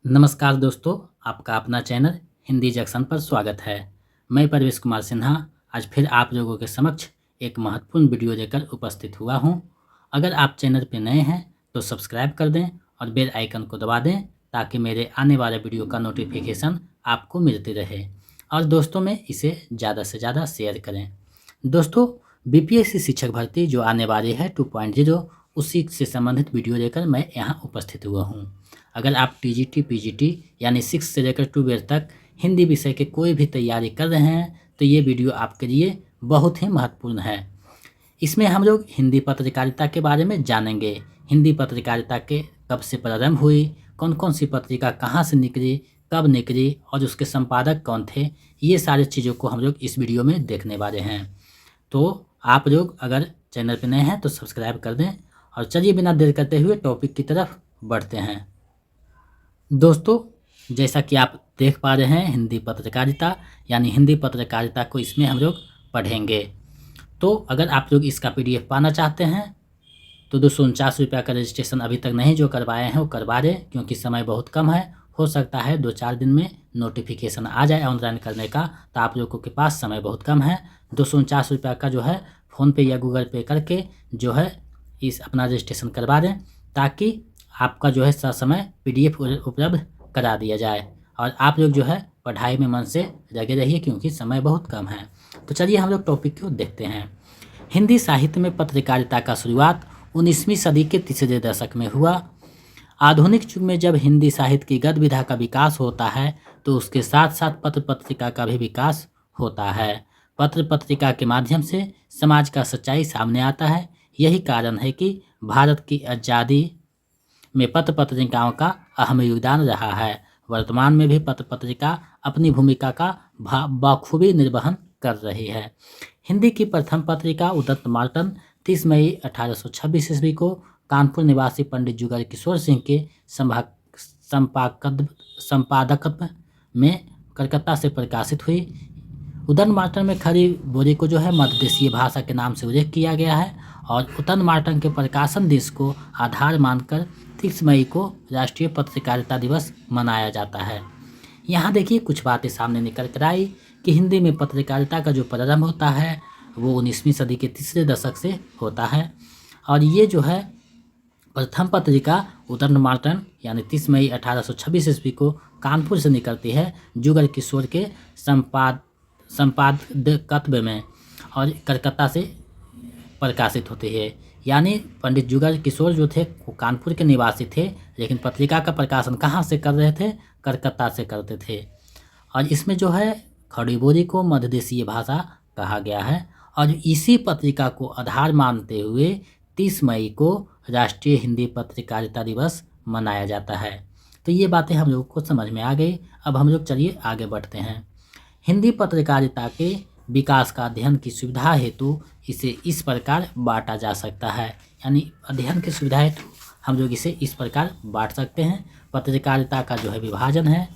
नमस्कार दोस्तों, आपका अपना चैनल हिंदी जंक्शन पर स्वागत है। मैं परवेश कुमार सिन्हा आज फिर आप लोगों के समक्ष एक महत्वपूर्ण वीडियो लेकर उपस्थित हुआ हूं। अगर आप चैनल पर नए हैं तो सब्सक्राइब कर दें और बेल आइकन को दबा दें ताकि मेरे आने वाले वीडियो का नोटिफिकेशन आपको मिलती रहे और दोस्तों में इसे ज़्यादा से ज़्यादा शेयर करें। दोस्तों, बीपीएससी शिक्षक भर्ती जो आने वाली है 2.0 उसी से संबंधित वीडियो लेकर मैं यहाँ उपस्थित हुआ हूँ। अगर आप टीजीटी, पीजीटी यानी 6 से लेकर 12 तक हिंदी विषय के कोई भी तैयारी कर रहे हैं तो ये वीडियो आपके लिए बहुत ही महत्वपूर्ण है। इसमें हम लोग हिंदी पत्रकारिता के बारे में जानेंगे। हिंदी पत्रकारिता के कब से प्रारंभ हुई, कौन कौन सी पत्रिका कहाँ से निकली, कब निकली और उसके संपादक कौन थे, ये सारी चीज़ों को हम लोग इस वीडियो में देखने वाले हैं। तो आप लोग अगर चैनल पर नए हैं तो सब्सक्राइब कर दें और चलिए बिना देर करते हुए टॉपिक की तरफ बढ़ते हैं। दोस्तों, जैसा कि आप देख पा रहे हैं हिंदी पत्रकारिता यानी हिंदी पत्रकारिता को इसमें हम लोग पढ़ेंगे। तो अगर आप लोग इसका पीडीएफ पाना चाहते हैं तो 249 का रजिस्ट्रेशन अभी तक नहीं जो करवाए हैं वो करवा दें, क्योंकि समय बहुत कम है। हो सकता है 2-4 दिन में नोटिफिकेशन आ जाए ऑनलाइन करने का, तो आप लोगों के पास समय बहुत कम है। 249 का जो है फ़ोनपे या गूगल पे करके जो है इस अपना रजिस्ट्रेशन करवा दें ताकि आपका जो है ससमय पीडीएफ उपलब्ध करा दिया जाए और आप लोग जो है पढ़ाई में मन से लगे रहिए, क्योंकि समय बहुत कम है। तो चलिए हम लोग टॉपिक को देखते हैं। हिंदी साहित्य में पत्रकारिता का शुरुआत 19वीं सदी के तीसरे दशक में हुआ। आधुनिक युग में जब हिंदी साहित्य की गतिविधि का विकास होता है तो उसके साथ साथ पत्र पत्रिका का भी विकास होता है। पत्र पत्रिका के माध्यम से समाज का सच्चाई सामने आता है। यही कारण है कि भारत की आज़ादी में पत्र पत्रिकाओं का अहम योगदान रहा है। वर्तमान में भी पत्र पत्रिका अपनी भूमिका का बखूबी निर्वहन कर रही है। हिंदी की प्रथम पत्रिका उदंत मार्तंड 30 मई 1826 ईस्वी को कानपुर निवासी पंडित जुगल किशोर सिंह के संपादकत्व में कलकत्ता से प्रकाशित हुई। उदंत मार्तंड में खरी बोरी को जो है मध्यदेशीय भाषा के नाम से उल्लेख किया गया है और उदंत मार्तंड के प्रकाशन दिवस को आधार मानकर 30 मई को राष्ट्रीय पत्रकारिता दिवस मनाया जाता है। यहाँ देखिए कुछ बातें सामने निकल कर आई कि हिंदी में पत्रकारिता का जो प्रारंभ होता है वो 19वीं सदी के तीसरे दशक से होता है और ये जो है प्रथम पत्रिका उदंत मार्तंड यानी 30 मई 1826 ईस्वी को कानपुर से निकलती है जुगल किशोर के संपादकत्व में और कलकत्ता से प्रकाशित होती है। यानी पंडित जुगल किशोर जो थे वो कानपुर के निवासी थे, लेकिन पत्रिका का प्रकाशन कहाँ से कर रहे थे? कलकत्ता से करते थे। और इसमें जो है खड़ी बोरी को मध्यदेशीय भाषा कहा गया है और इसी पत्रिका को आधार मानते हुए 30 मई को राष्ट्रीय हिंदी पत्रकारिता दिवस मनाया जाता है। तो ये बातें हम लोग को समझ में आ गई। अब हम लोग चलिए आगे बढ़ते हैं। हिंदी पत्रकारिता के विकास का अध्ययन की सुविधा हेतु इसे इस प्रकार बांटा जा सकता है, यानी अध्ययन की सुविधा हेतु हम लोग इसे इस प्रकार बांट सकते हैं। पत्रकारिता का जो है विभाजन है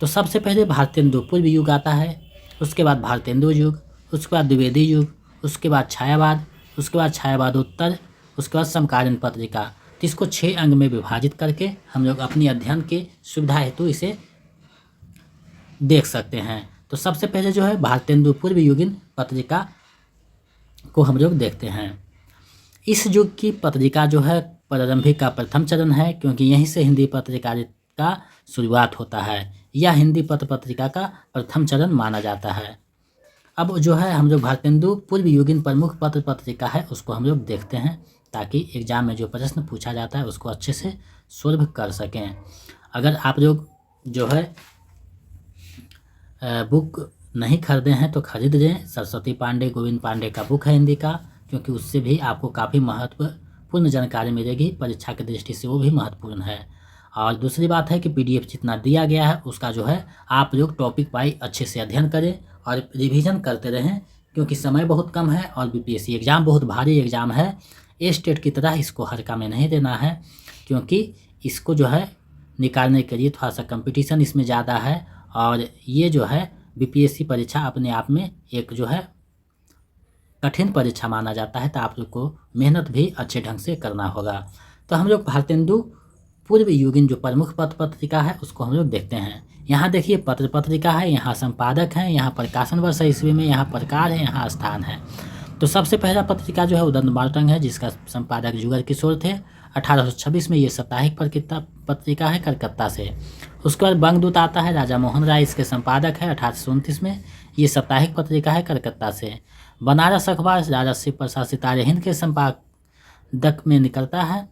तो सबसे पहले भारतेंदु पूर्व युग आता है, उसके बाद भारतेंदु युग, उसके बाद द्विवेदी युग, उसके बाद छायावाद, उसके बाद छायावादोत्तर, उसके बाद समकालीन पत्रिका। तो इसको 6 अंग में विभाजित करके हम लोग अपनी अध्ययन की सुविधा हेतु इसे देख सकते हैं। तो सबसे पहले जो है भारतेंदु पूर्व युगीन पत्रिका को हम लोग देखते हैं। इस युग की पत्रिका जो है प्रारंभिक का प्रथम चरण है, क्योंकि यहीं से हिंदी पत्रकारिता का शुरुआत होता है। यह हिंदी पत्र पत्रिका का प्रथम चरण माना जाता है। अब जो है हम लोग भारतेंदु पूर्व युगीन प्रमुख पत्र पत्रिका है उसको हम लोग देखते हैं ताकि एग्जाम में जो प्रश्न पूछा जाता है उसको अच्छे से सॉल्व कर सकें। अगर आप लोग जो है बुक नहीं खरीदे हैं तो खरीद लें। सरस्वती पांडे, गोविंद पांडे का बुक है हिंदी का, क्योंकि उससे भी आपको काफ़ी महत्वपूर्ण जानकारी मिलेगी। परीक्षा की दृष्टि से वो भी महत्वपूर्ण है। और दूसरी बात है कि पीडीएफ जितना दिया गया है उसका जो है आप लोग टॉपिक वाइज अच्छे से अध्ययन करें और रिवीजन करते रहें, क्योंकि समय बहुत कम है और बीपीएससी एग्ज़ाम बहुत भारी एग्ज़ाम है। ए स्टेट की तरह इसको हल्का में नहीं देना है, क्योंकि इसको जो है निकालने के लिए थोड़ा सा कंपटीशन इसमें ज़्यादा है और ये जो है बीपीएससी परीक्षा अपने आप में एक जो है कठिन परीक्षा माना जाता है। तो आप लोग को मेहनत भी अच्छे ढंग से करना होगा। तो हम लोग भारतेंदु पूर्व युगीन जो प्रमुख पत्र पत्रिका है उसको हम लोग देखते हैं। यहाँ देखिए पत्र पत्रिका है, यहाँ संपादक हैं, यहाँ प्रकाशन वर्ष ईस्वी में, यहाँ प्रकार है, यहाँ स्थान है। तो सबसे पहला पत्रिका जो है उदंत बालरंग है, जिसका संपादक जुगल किशोर थे। 1826 में ये साप्ताहिक पत्रिका है कलकत्ता से। उसके बाद बंगदूत आता है, राजा मोहन राय इसके संपादक है। 1829 में ये साप्ताहिक पत्रिका है कलकत्ता से। बनारस अखबार राजा शिव प्रसाद सितारे हिंद के संपादक में निकलता है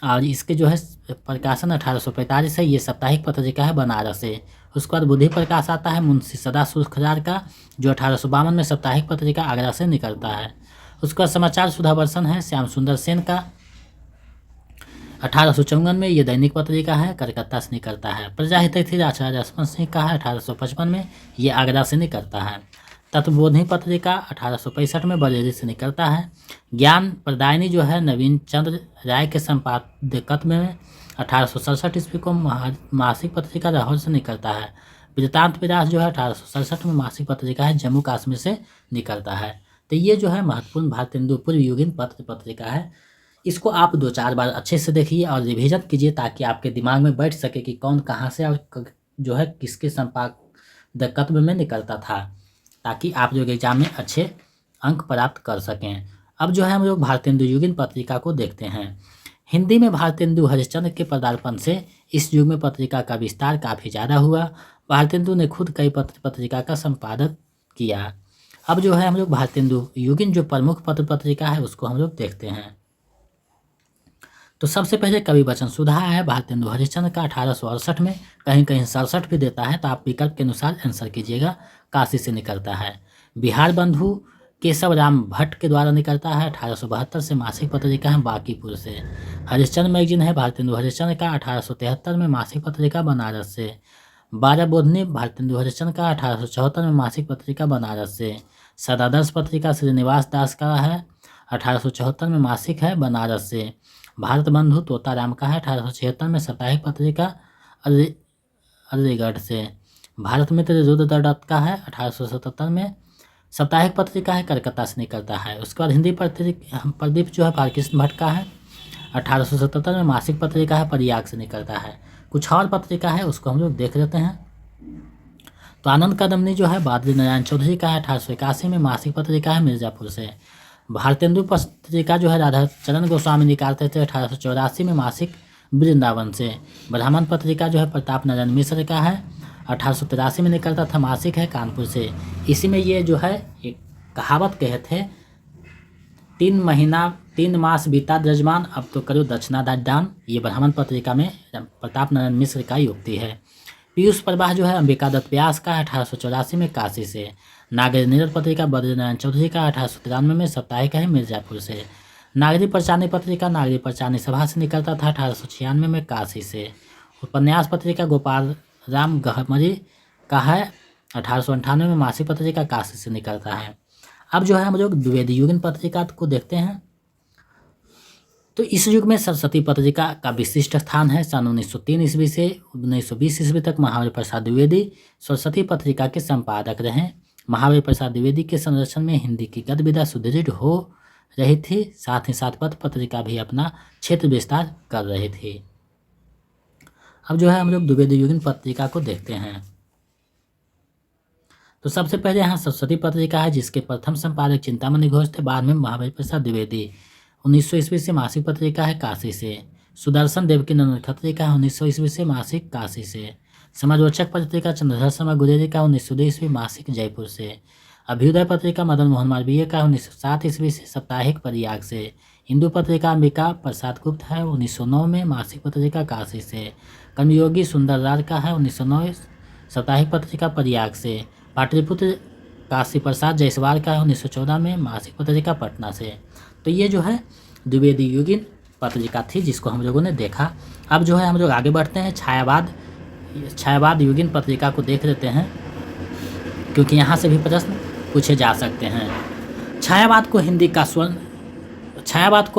और इसके जो है प्रकाशन 1845 है। ये साप्ताहिक पत्रिका है बनारस से। उसके बाद बुद्धि प्रकाश आता है मुंशी सदा सुखरार का, जो 1852 में साप्ताहिक पत्रिका आगरा से निकलता है। उसके बाद समाचार सुधा वर्षन है श्याम सुंदर सेन का, 1854 में ये दैनिक पत्रिका है कलकत्ता से निकलता है। प्रजाहितैषी राजा जसवंत सिंह का है, 1855 में ये आगरा से निकलता है। तत्वबोधि पत्रिका 1865 में बरेली से निकलता है। ज्ञान प्रदायिनी जो है नवीन चंद्र राय के संपादकत्व में 1867 ईस्वी को मासिक पत्रिका लाहौर से निकलता है। वृत्तांत विलास जो है 1867 में मासिक पत्रिका है जम्मू कश्मीर से निकलता है। तो ये जो है महत्वपूर्ण भारतेंदु पूर्व युगीन पत्र पत्रिका है। इसको आप 2-4 बार अच्छे से देखिए और रिविजन कीजिए ताकि आपके दिमाग में बैठ सके कि कौन कहाँ से और जो है किसके संपादकत्व में निकलता था, ताकि आप जो एग्जाम में अच्छे अंक प्राप्त कर सकें। अब जो है हम लोग भारतेंदु युगीन पत्रिका को देखते हैं। हिंदी में भारतेंदु हरिश्चंद्र के पदार्पण से इस युग में पत्रिका का विस्तार काफ़ी ज़्यादा हुआ। भारतेंदु ने खुद कई पत्रिका का संपादन किया। अब जो है हम लोग भारतेंदु युगीन जो प्रमुख पत्र पत्रिका है उसको हम लोग देखते हैं। तो सबसे पहले कवि वचन सुधा है भारतेंदु हरिश्चंद्र का 1868 में, कहीं कहीं 67 भी देता है, तो आप विकल्प के अनुसार आंसर कीजिएगा। काशी से निकलता है। बिहार बंधु केशव राम भट्ट के द्वारा निकलता है, 1872 से मासिक पत्रिका है बांकीपुर से। हरिश्चंद्र मैगजीन है भारतेंदु हरिश्चंद्र का, 1873 में मासिक पत्रिका बनारस से। 12 बोधनी भारतेंदु हरिश्चंद्र का, 1874 में मासिक पत्रिका बनारस से। सदादर्श पत्रिका श्रीनिवास दास का है, 1874 में मासिक है बनारस से। भारत बंधु तोताराम का है, 1876 में साप्ताहिक पत्रिका अलीगढ़ से। भारत मित्र रुद्रदत्त का है, 1877 में साप्ताहिक पत्रिका है कलकत्ता से निकलता है। उसके बाद हिंदी प्रदीप जो है बालकृष्ण भट्ट का है, 1877 में मासिक पत्रिका है प्रयाग से निकलता है। कुछ और पत्रिका है उसको हम लोग देख लेते हैं। तो आनंद कदमनी जो है बादली नारायण चौधरी का है, 1881 में मासिक पत्रिका है मिर्जापुर से। भारतेंदु पत्रिका जो है राधा चरण गोस्वामी निकालते थे, 1884 में मासिक वृंदावन से। ब्राह्मण पत्रिका जो है प्रताप नारायण मिश्र का है, 1883 में निकलता था, मासिक है कानपुर से। इसी में ये जो है एक कहावत कहे थे, 3 मास बीता जजमान अब तो करो दक्षिणा दान। ये ब्राह्मण पत्रिका में प्रताप नारायण मिश्र का युक्ति है। पीयूष प्रवाह जो है अंबिका दत्त व्यास का, 1884 में काशी से। नागरी नीरद पत्रिका बद्रीनारायण चौधरी का, 1893 में साप्ताहिक है मिर्जापुर से। नागरी पंचानी पत्रिका नागरी पंचानी सभा से निकलता था, 1896 में काशी से। उपन्यास पत्रिका गोपाल राम गहमरी का है, 1898 में मासिक पत्रिका काशी से निकलता है। अब जो है हम लोग द्विवेदी युगीन पत्रिका को देखते हैं। तो इस युग में सरस्वती पत्रिका का विशिष्ट स्थान है। सन 1903 ईस्वी से 1920 ईस्वी तक महावीर प्रसाद द्विवेदी सरस्वती पत्रिका के संपादक रहे। महावीर प्रसाद द्विवेदी के संरक्षण में हिंदी की गद्य विधा सुदृढ़ हो रही थी, साथ ही साथ पत्र पत्रिका भी अपना क्षेत्र विस्तार कर रही थी। अब जो है हम लोग द्विवेदी युगीन पत्रिका को देखते हैं। तो सबसे पहले यहाँ सरस्वती पत्रिका है, जिसके प्रथम संपादक चिंतामणि घोष थे, बाद में महावीर प्रसाद द्विवेदी। 1900 ईस्वी से मासिक पत्रिका है काशी से। सुदर्शन देवकी नंदन खत्री का 1900 ईस्वी से मासिक काशी से। समाजरोचक पत्रिका चंद्रधर शर्मा गुलेरी का 1902 ईस्वी मासिक जयपुर से। अभ्युदय पत्रिका मदन मोहन मालवीय का 1907 ईस्वी से साप्ताहिक प्रयाग से। हिंदू पत्रिका अंबिका प्रसाद गुप्त है, 1909 में मासिक पत्रिका काशी से। कर्मयोगी सुंदर लाल का है, 1909 साप्ताहिक पत्रिका प्रयाग से। पाटलिपुत्र काशी प्रसाद जायसवाल का है, 1914 में मासिक पत्रिका पटना से। तो ये जो है द्विवेदी युगीन पत्रिका थी जिसको हम लोगों ने देखा। अब जो है हम लोग आगे बढ़ते हैं, छायावाद युगीन पत्रिका को देख लेते हैं, क्योंकि यहाँ से भी प्रश्न पूछे जा सकते हैं। छायावाद को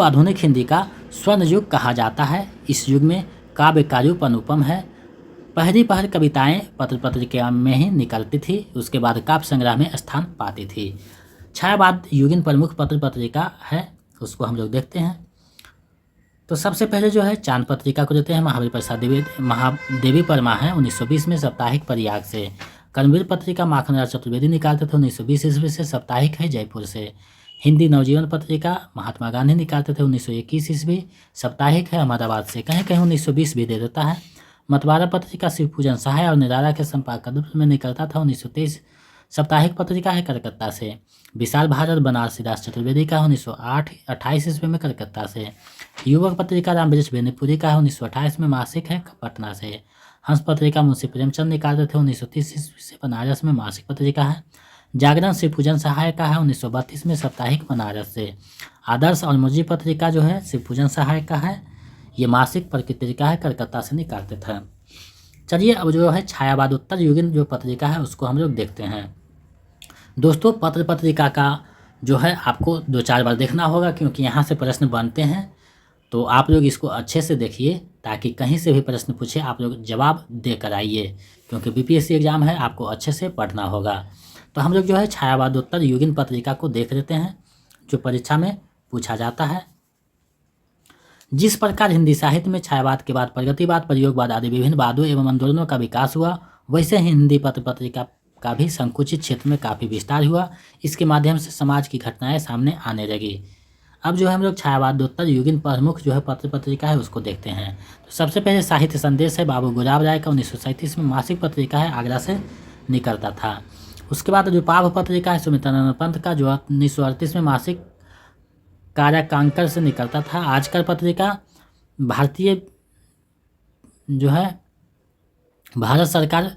आधुनिक हिंदी का स्वर्ण युग कहा जाता है। इस युग में काव्य का रूप अनुपम है। पहली पहल कविताएं पत्र पत्रिका में ही निकलती थी, उसके बाद काव्य संग्रह में स्थान पाती थी। छायावाद युगीन प्रमुख पत्र पत्रिका है, उसको हम लोग देखते हैं। तो सबसे पहले जो है चांद पत्रिका को देते हैं महावीर प्रसाद महादेवी परमा है 1920 में साप्ताहिक प्रयाग से। कर्मवीर पत्रिका माखनलाल चतुर्वेदी निकालते थे 1920 ईस्वी से, साप्ताहिक है जयपुर से। हिंदी नवजीवन पत्रिका महात्मा गांधी निकालते थे 1921 ईस्वी, साप्ताहिक है अहमदाबाद से। कहीं कहीं 1920 भी दे देता है। मतवारा पत्रिका शिवपूजन सहाय और निराला के संपादक में निकलता था 1923, साप्ताहिक पत्रिका है कलकत्ता से। विशाल भारत बनारसी दास चतुर्वेदी का 1928 ईस्वी में कलकत्ता से। युवक पत्रिका रामवृक्ष बेनीपुरी का है 1928 में, मासिक है पटना से। हंस पत्रिका मुंशी प्रेमचंद निकालते थे 1930 ईस्वी से, बनारस में, मासिक पत्रिका है। जागरण शिवपूजन सहाय का है 1932 में, साप्ताहिक बनारस से। आदर्श और मुरजी पत्रिका जो है शिवपूजन सहाय का है, ये मासिक पत्रिका है कलकत्ता से निकालते थे। चलिए अब जो है छायावाद उत्तर युगीन जो पत्रिका है उसको हम लोग देखते हैं। दोस्तों पत्रिका का जो है आपको 2-4 बार देखना होगा, क्योंकि यहाँ से प्रश्न बनते हैं। तो आप लोग इसको अच्छे से देखिए ताकि कहीं से भी प्रश्न पूछे आप लोग जवाब दे कर आइए, क्योंकि बीपीएससी एग्जाम है, आपको अच्छे से पढ़ना होगा। तो हम लोग जो है छायावादोत्तर युगीन पत्रिका को देख लेते हैं जो परीक्षा में पूछा जाता है। जिस प्रकार हिंदी साहित्य में छायावाद के बाद प्रगतिवाद, प्रयोगवाद आदि विभिन्न वादों एवं आंदोलनों का विकास हुआ, वैसे ही हिंदी पत्रिका का भी संकुचित क्षेत्र में काफ़ी विस्तार हुआ। इसके माध्यम से समाज की घटनाएं सामने आने लगी। अब जो है हम लोग छायावादोत्तर युगीन प्रमुख जो है पत्रिका है उसको देखते हैं। तो सबसे पहले साहित्य संदेश है बाबू गुलाब राय का 1937 में, मासिक पत्रिका है, आगरा से निकलता था। उसके बाद रुपाभ पत्रिका है सुमित्रानंद पंत का, जो 1938 में मासिक काराकांकर से निकलता था। आजकल पत्रिका भारतीय जो है भारत सरकार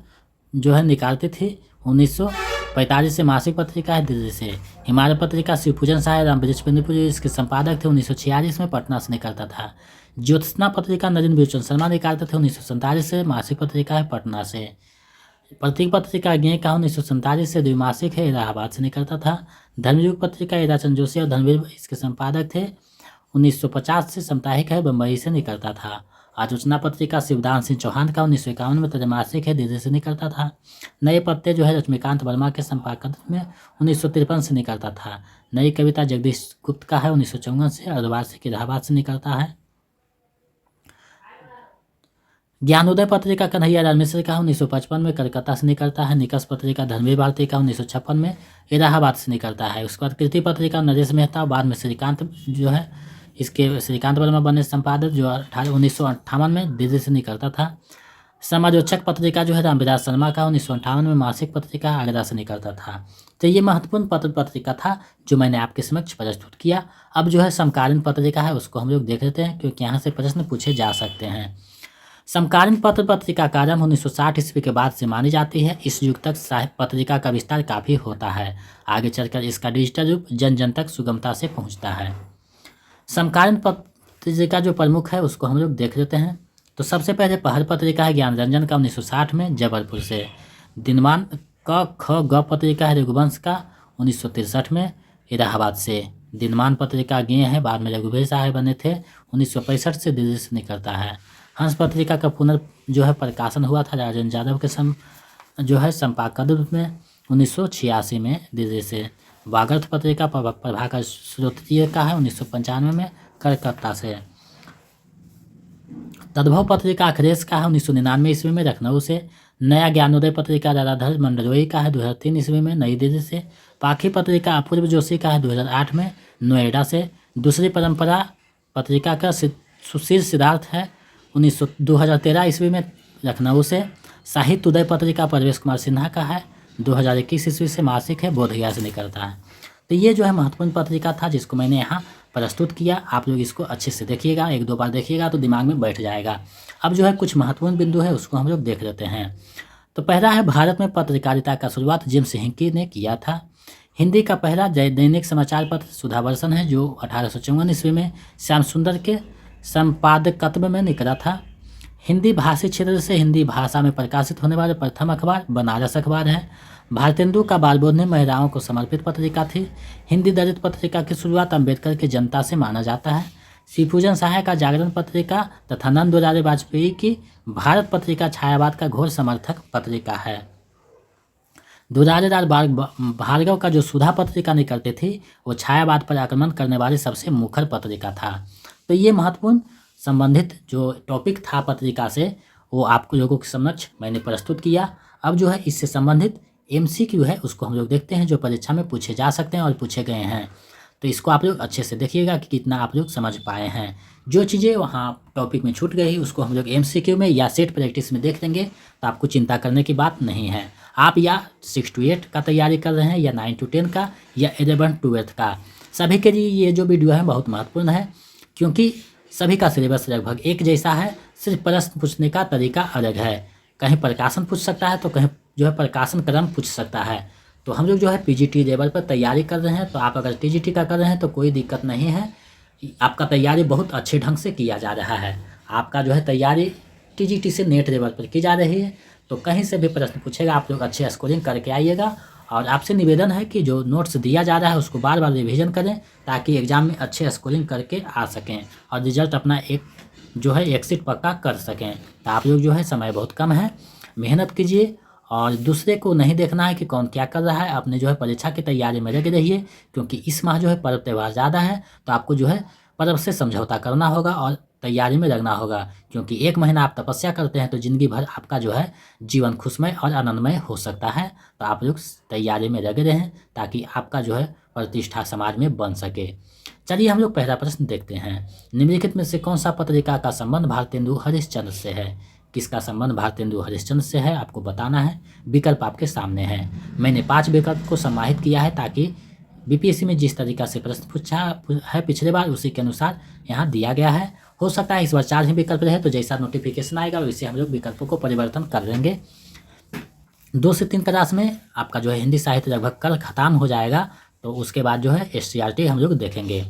जो है निकालती थी 1945 से, मासिक पत्रिका है दिल्ली से। हिमालय पत्रिका शिवपूजन सहाय रामवृक्ष बेनीपुरी इसके संपादक थे, 1946 में पटना से निकलता था। ज्योत्सना पत्रिका नरेंद्र बिरचंद शर्मा निकालते थे 1947 से, मासिक पत्रिका है पटना से। प्रतीक पत्रिका ज्ञ का 1947 से, द्विमासिक है, इलाहाबाद से निकलता था। धर्मयुग पत्रिका ईराचंद जोशी और धर्मवीर इसके संपादक थे, 1950 से, साप्ताहिक है, बम्बई से निकलता था। आलोचना पत्रिका शिवदान सिंह चौहान का 1951 में, त्रैमासिक है, दिल्ली से निकलता था। नए पत्ते जो है लक्ष्मीकांत वर्मा के संपादक में 1953 से निकलता था। नई कविता जगदीश गुप्त का है 1954 से, अर्धवार्षिक इलाहाबाद से निकलता है। ज्ञानोदय पत्रिका कन्हैयालाल मिश्र का 1955 में, कलकत्ता से निकलता है। निकष पत्रिका धर्मवीर भारती का 1956 में, इलाहाबाद से निकलता है। उसके बाद कृति पत्रिका नरेश मेहता, बाद में श्रीकांत जो है इसके श्रीकांत वर्मा बने संपादक, जो 1958 में दिल्ली से निकलता था। समालोचक पत्रिका जो है रामविलास शर्मा का 1958 में, मासिक पत्रिका, आगरा से निकलता था। तो ये महत्वपूर्ण पत्रिका था जो मैंने आपके समक्ष प्रस्तुत किया। अब जो है समकालीन पत्रिका है उसको हम लोग देख लेते हैं, क्योंकि यहाँ से प्रश्न पूछे जा सकते हैं। समकालीन पत्रिका का आरंभ 1960 ईस्वी के बाद से मानी जाती है। इस युग तक साहित्य पत्रिका का विस्तार काफ़ी होता है। आगे चलकर इसका डिजिटल रूप जन जन तक सुगमता से पहुँचता है। समकालीन पत्रिका जो प्रमुख है उसको हम लोग देख लेते हैं। तो सबसे पहले पहल पत्रिका है ज्ञान रंजन का 1960 में, जबलपुर से। दिनमान क ख ग पत्रिका है रघुवंश का 1963 में, इलाहाबाद से। दिनमान पत्रिका ज्ञ है, बाद में रघुवीर साहब बने थे, 1965 से, दिल्ली से निकलता है। हंस पत्रिका का जो है प्रकाशन हुआ था राजेंद्र यादव के जो है संपादक रूप में 1986 में, दिल्ली से। वागर्थ पत्रिका प्रभाकर श्रोत्रिय का है 1995 में, कलकत्ता से। तद्भव पत्रिका अखिलेश का है 1999 ईस्वी में, लखनऊ से। नया ज्ञानोदय पत्रिका राधाधर मंडलोई का है 2003 ईस्वी में, नई दिल्ली से। पाखी पत्रिका अपूर्व जोशी का है 2008 में, नोएडा से। दूसरी परंपरा पत्रिका का सुशील सिद्धार्थ है 2013 ईस्वी में, लखनऊ से। साहित्य उदय पत्रिका परवेश कुमार सिन्हा का है 2021 ईस्वी से, मासिक है, बोधगया से निकलता है। तो ये जो है महत्वपूर्ण पत्रिका था जिसको मैंने यहाँ प्रस्तुत किया। आप लोग इसको अच्छे से देखिएगा, 1-2 बार देखिएगा तो दिमाग में बैठ जाएगा। अब जो है कुछ महत्वपूर्ण बिंदु है उसको हम लोग देख लेते हैं। तो पहला है भारत में पत्रकारिता का शुरुआत जेम्स हिंकी ने किया था। हिंदी का पहला दैनिक समाचार पत्र सुधावर्षन है जो 1854 ईस्वी में श्याम सुंदर के संपादकत्व में निकला था। हिंदी भाषी क्षेत्र से हिंदी भाषा में प्रकाशित होने वाले प्रथम अखबार बनारस अखबार है। भारतेंदु का बालबोधनी महिलाओं को समर्पित पत्रिका थी। हिंदी दलित पत्रिका की शुरुआत अंबेडकर की जनता से माना जाता है। शिवपूजन सहाय का जागरण पत्रिका तथा नंद दुलारे वाजपेयी की भारत पत्रिका छायावाद का घोर समर्थक पत्रिका है। दुलारेलाल भार्गव का जो सुधा पत्रिका निकलती थी वो छायावाद पर आक्रमण करने वाली सबसे मुखर पत्रिका था। तो ये महत्वपूर्ण संबंधित जो टॉपिक था पत्रिका से वो आपको लोगों के समक्ष मैंने प्रस्तुत किया। अब जो है इससे संबंधित MCQ है उसको हम लोग देखते हैं जो परीक्षा में पूछे जा सकते हैं और पूछे गए हैं। तो इसको आप लोग अच्छे से देखिएगा कि कितना आप लोग समझ पाए हैं। जो चीज़ें वहाँ टॉपिक में छूट गई उसको हम लोग MCQ में या सेट प्रैक्टिस में देख लेंगे, तो आपको चिंता करने की बात नहीं है। आप या 6 to 8 का तैयारी कर रहे हैं या 9 to 10 का या 11 to 12 का, सभी के लिए ये जो वीडियो है बहुत महत्वपूर्ण है, क्योंकि सभी का सिलेबस लगभग एक जैसा है, सिर्फ प्रश्न पूछने का तरीका अलग है। कहीं प्रकाशन पूछ सकता है तो कहीं जो है प्रकाशन क्रम पूछ सकता है। तो हम लोग जो है PGT लेवल पर तैयारी कर रहे हैं, तो आप अगर TGT का कर रहे हैं तो कोई दिक्कत नहीं है, आपका तैयारी बहुत अच्छे ढंग से किया जा रहा है। आपका जो है तैयारी TGT से नेट लेवल पर की जा रही है, तो कहीं से भी प्रश्न पूछेगा आप लोग अच्छे स्कोरिंग करके आइएगा। और आपसे निवेदन है कि जो नोट्स दिया जा रहा है उसको बार बार रिवीजन करें, ताकि एग्ज़ाम में अच्छे स्कोरिंग करके आ सकें और रिजल्ट अपना एक जो है एक्सिट पक्का कर सकें। तो आप लोग जो है समय बहुत कम है, मेहनत कीजिए और दूसरे को नहीं देखना है कि कौन क्या कर रहा है, अपने जो है परीक्षा की तैयारी में लगे रहिए, क्योंकि इस माह जो है पर्व त्यौहार ज़्यादा है, तो आपको जो है पर्व से समझौता करना होगा और तैयारी में लगना होगा। क्योंकि 1 महीना आप तपस्या करते हैं तो ज़िंदगी भर आपका जो है जीवन खुशमय और आनंदमय हो सकता है। तो आप लोग तैयारी में लगे रहें ताकि आपका जो है प्रतिष्ठा समाज में बन सके। चलिए हम लोग पहला प्रश्न देखते हैं। निम्नलिखित में से कौन सा पत्रिका का संबंध भारतेंदु हरिश्चंद्र से है? किसका संबंध भारतेंदु हरिश्चंद्र से है आपको बताना है। विकल्प आपके सामने है। मैंने 5 विकल्प को समाहित किया है ताकि BPSC में जिस तरीका से प्रश्न पूछा है पिछले बार उसी के अनुसार यहाँ दिया गया है। हो सकता है इस बार 4 ही विकल्प रहे, तो जैसा नोटिफिकेशन आएगा वैसे हम लोग विकल्पों को परिवर्तन कर लेंगे। 2 से 3 क्लास में आपका जो है हिंदी साहित्य लगभग कल खत्म हो जाएगा, तो उसके बाद जो है SCRT हम लोग देखेंगे।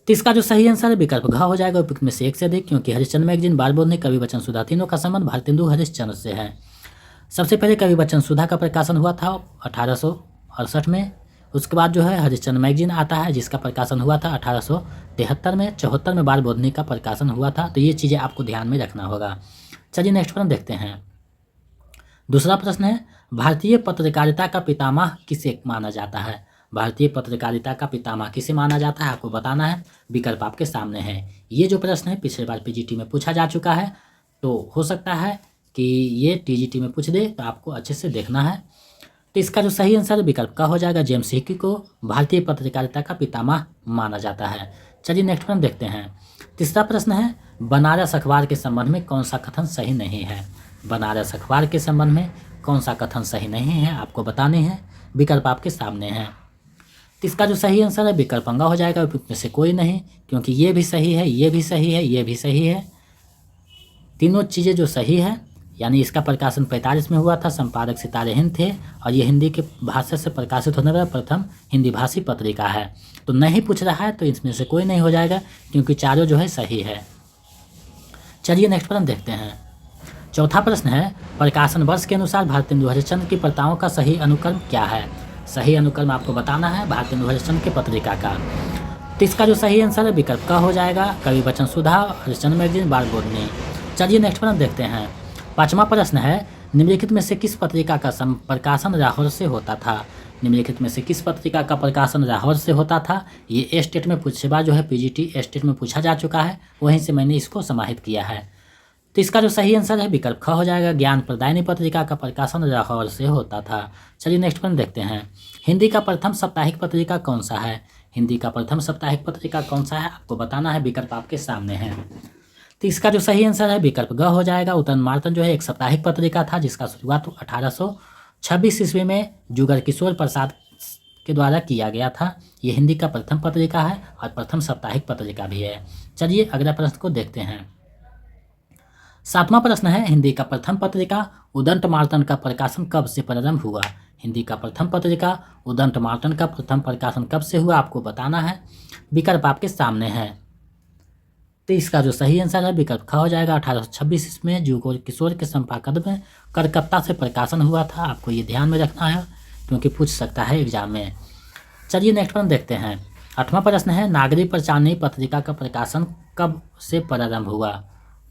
तो इसका जो सही आंसर है विकल्प घ हो जाएगा, उपयुक्त में से एक से अधिक, क्योंकि हरिश्चंद्र मैगजीन, बाल बोधनी, कवि वचन सुधा तीनों का संबंध भारतेंदु हरिश्चंद्र से है। सबसे पहले कवि वचन सुधा का प्रकाशन हुआ था 1868 में। उसके बाद जो है हरिश्चंद्र मैगजीन आता है जिसका प्रकाशन हुआ था 1873 में। 74 में बाल बोधनी का प्रकाशन हुआ था। तो ये चीज़ें आपको ध्यान में रखना होगा। चलिए नेक्स्ट प्रश्न देखते हैं। दूसरा प्रश्न है, भारतीय पत्रकारिता का पितामह किसे माना जाता है? भारतीय पत्रकारिता का पितामह किसे माना जाता है आपको बताना है। विकल्प आपके सामने है। ये जो प्रश्न है पिछले बार PGT में पूछा जा चुका है, तो हो सकता है कि ये TGT में पूछ दे, तो आपको अच्छे से देखना है। तो इसका जो सही आंसर विकल्प का हो जाएगा। जेम्स हिकी को भारतीय पत्रकारिता का पितामह माना जाता है। चलिए नेक्स्ट प्रश्न देखते हैं। तीसरा प्रश्न है, बनारस अखबार के संबंध में कौन सा कथन सही नहीं है? बनारस अखबार के संबंध में कौन सा कथन सही नहीं है आपको बताने हैं। विकल्प आपके सामने हैं। तो इसका जो सही आंसर है विकल्प अंगा हो जाएगा, उपयुक्त में से कोई नहीं, क्योंकि ये भी सही है, ये भी सही है, ये भी सही है। तीनों चीज़ें जो सही है, यानी इसका प्रकाशन 45 में हुआ था, संपादक सितारे हिंद थे और ये हिंदी के भाषा से प्रकाशित होने वाला प्रथम हिंदी भाषी पत्रिका है। तो नहीं पूछ रहा है तो इसमें से कोई नहीं हो जाएगा, क्योंकि चारों जो है सही है। चलिए नेक्स्ट प्रश्न देखते हैं। चौथा प्रश्न है, प्रकाशन वर्ष के अनुसार भारतेंदु हरिश्चंद्र की पत्रिकाओं का सही अनुक्रम क्या है? सही अनुक्रम आपको बताना है भारतेंदु हरिश्चंद्र की पत्रिका का। तो इसका जो सही आंसर है विकल्प का हो जाएगा, कवि वचन सुधा, हरिश्चंद्र मैगजीन, बाल बोधनी। चलिए नेक्स्ट प्रश्न देखते हैं। 5वां प्रश्न है, निम्नलिखित में से किस पत्रिका का प्रकाशन लाहौर से होता था? निम्नलिखित में से किस पत्रिका का प्रकाशन लाहौर से होता था? ये स्टेट में पिछले बार जो है PGT स्टेट में पूछा जा चुका है, वहीं से मैंने इसको समाहित किया है। तो इसका जो सही आंसर है विकल्प ख हो जाएगा, ज्ञान प्रदायिनी पत्रिका का प्रकाशन लाहौर से होता था। चलिए नेक्स्ट प्रश्न देखते हैं। हिंदी का प्रथम साप्ताहिक पत्रिका कौन सा है? हिंदी का प्रथम साप्ताहिक पत्रिका कौन सा है आपको बताना है। विकल्प आपके सामने है। तो इसका जो सही आंसर है विकल्प ग हो जाएगा। उत्तन मार्तन जो है एक साप्ताहिक पत्रिका था जिसका शुरुआत 1826 ईस्वी में जुगर किशोर प्रसाद के द्वारा किया गया था। ये हिंदी का प्रथम पत्रिका है और प्रथम साप्ताहिक पत्रिका भी है। चलिए अगला प्रश्न को देखते हैं। 7वां प्रश्न है, हिंदी का प्रथम पत्रिका उदंत मार्तन का प्रकाशन कब से प्रारंभ हुआ? हिंदी का प्रथम पत्रिका उदंत मार्तन का प्रथम प्रकाशन कब से हुआ आपको बताना है। विकल्प आपके सामने है। तो इसका जो सही आंसर है विकल्प ख हो जाएगा। 1826 में जुगर किशोर के संपादक में कलकत्ता से प्रकाशन हुआ था। आपको ये ध्यान में रखना है, क्योंकि पूछ सकता है एग्जाम में। चलिए नेक्स्ट प्रश्न देखते हैं। 8वां प्रश्न है, नागरिक प्रचारणी पत्रिका का प्रकाशन कब से प्रारंभ हुआ?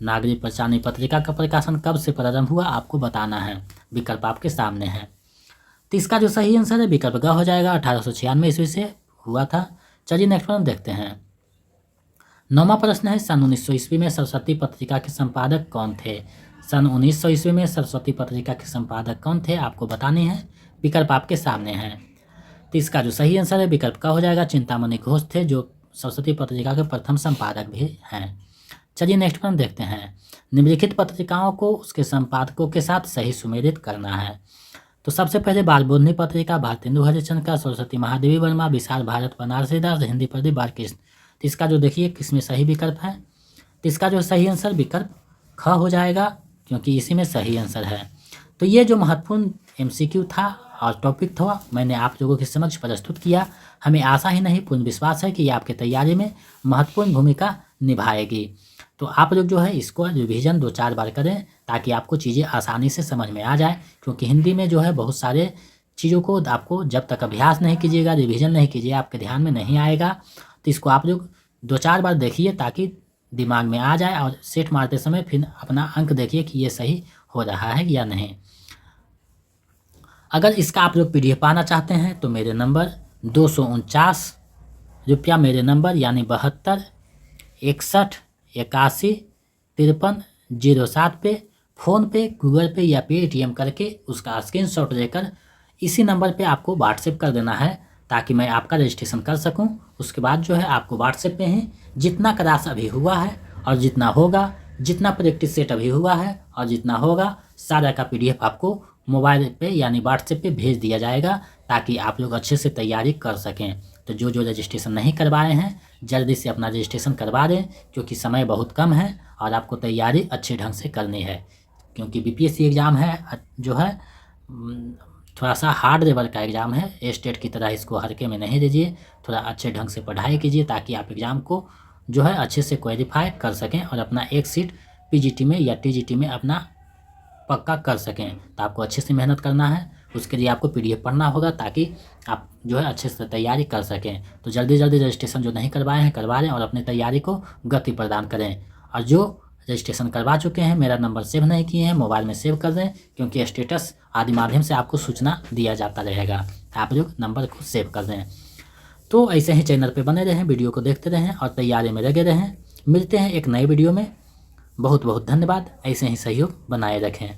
नागरिक प्रचारणी पत्रिका का प्रकाशन कब से प्रारंभ हुआ आपको बताना है। विकल्प आपके सामने है। तो इसका जो सही आंसर है विकल्प ग हो जाएगा। 1896 ईस्वी से हुआ था। चलिए नेक्स्ट प्रश्न देखते हैं। 9वां प्रश्न है, सन 1900 ईस्वी में सरस्वती पत्रिका के संपादक कौन थे? सन 1900 ईस्वी में सरस्वती पत्रिका के संपादक कौन थे आपको बताने हैं। विकल्प आपके सामने हैं। तो इसका जो सही आंसर है विकल्प का हो जाएगा चिंतामणि घोष थे, जो सरस्वती पत्रिका के प्रथम संपादक भी हैं। चलिए नेक्स्ट प्रश्न देखते हैं। निम्नलिखित पत्रिकाओं को उसके संपादकों के साथ सही सुमेलित करना है। तो सबसे पहले बालबोधिनी पत्रिका, भारतेंदु हरिश्चंद्र का, सरस्वती महादेवी वर्मा, विशाल भारत बनारसी दास, हिंदी प्रदीप बालकृष्ण। तो इसका जो देखिए किसमें सही विकल्प है, तो इसका जो सही आंसर विकल्प ख हो जाएगा, क्योंकि इसी में सही आंसर है। तो ये जो महत्वपूर्ण MCQ था और टॉपिक था मैंने आप लोगों के समक्ष प्रस्तुत किया। हमें आशा ही नहीं पूर्ण विश्वास है कि ये आपके तैयारी में महत्वपूर्ण भूमिका निभाएगी। तो आप लोग जो है इसको रिवीजन 2-4 बार करें ताकि आपको चीज़ें आसानी से समझ में आ जाए, क्योंकि हिंदी में जो है बहुत सारे चीज़ों को आपको जब तक अभ्यास नहीं कीजिएगा, रिवीजन नहीं कीजिएगा, आपके ध्यान में नहीं आएगा। तो इसको आप लोग 2-4 बार देखिए ताकि दिमाग में आ जाए, और सेट मारते समय फिर अपना अंक देखिए कि ये सही हो रहा है या नहीं। अगर इसका आप लोग PDF पाना चाहते हैं तो मेरे नंबर 249 रुपया, मेरे नंबर यानी 72 61 81 53 07 पे फ़ोन पे, गूगल पे या पेटीएम करके उसका स्क्रीनशॉट लेकर इसी नंबर पे आपको व्हाट्सएप कर देना है, ताकि मैं आपका रजिस्ट्रेशन कर सकूं। उसके बाद जो है आपको व्हाट्सएप पे ही जितना क्लास अभी हुआ है और जितना होगा, जितना प्रैक्टिस सेट अभी हुआ है और जितना होगा, सारा का PDF आपको मोबाइल पे यानी व्हाट्सएप पे भेज दिया जाएगा, ताकि आप लोग अच्छे से तैयारी कर सकें। तो जो जो रजिस्ट्रेशन नहीं करवाए हैं जल्दी से अपना रजिस्ट्रेशन करवा दें, क्योंकि समय बहुत कम है और आपको तैयारी अच्छे ढंग से करनी है। क्योंकि BPSC एग्ज़ाम है जो है थोड़ा सा हार्ड लेवल का एग्ज़ाम है, स्टेट की तरह इसको हल्के में नहीं लीजिए, थोड़ा अच्छे ढंग से पढ़ाई कीजिए ताकि आप एग्ज़ाम को जो है अच्छे से क्वालिफाई कर सकें और अपना एक सीट PGT में या TGT में अपना पक्का कर सकें। तो आपको अच्छे से मेहनत करना है, उसके लिए आपको PDF पढ़ना होगा ताकि आप जो है अच्छे से तैयारी कर सकें। तो जल्दी जल्दी रजिस्ट्रेशन जो नहीं करवाए हैं करवा लें और अपनी तैयारी को गति प्रदान करें। और जो रजिस्ट्रेशन करवा चुके हैं मेरा नंबर सेव नहीं किए हैं, मोबाइल में सेव कर दें, क्योंकि स्टेटस आदि माध्यम से आपको सूचना दिया जाता रहेगा। आप लोग नंबर को सेव कर दें। तो ऐसे ही चैनल पे बने रहें, वीडियो को देखते रहें और तैयारी में लगे रहें। मिलते हैं एक नए वीडियो में। बहुत बहुत धन्यवाद। ऐसे ही सहयोग बनाए रखें।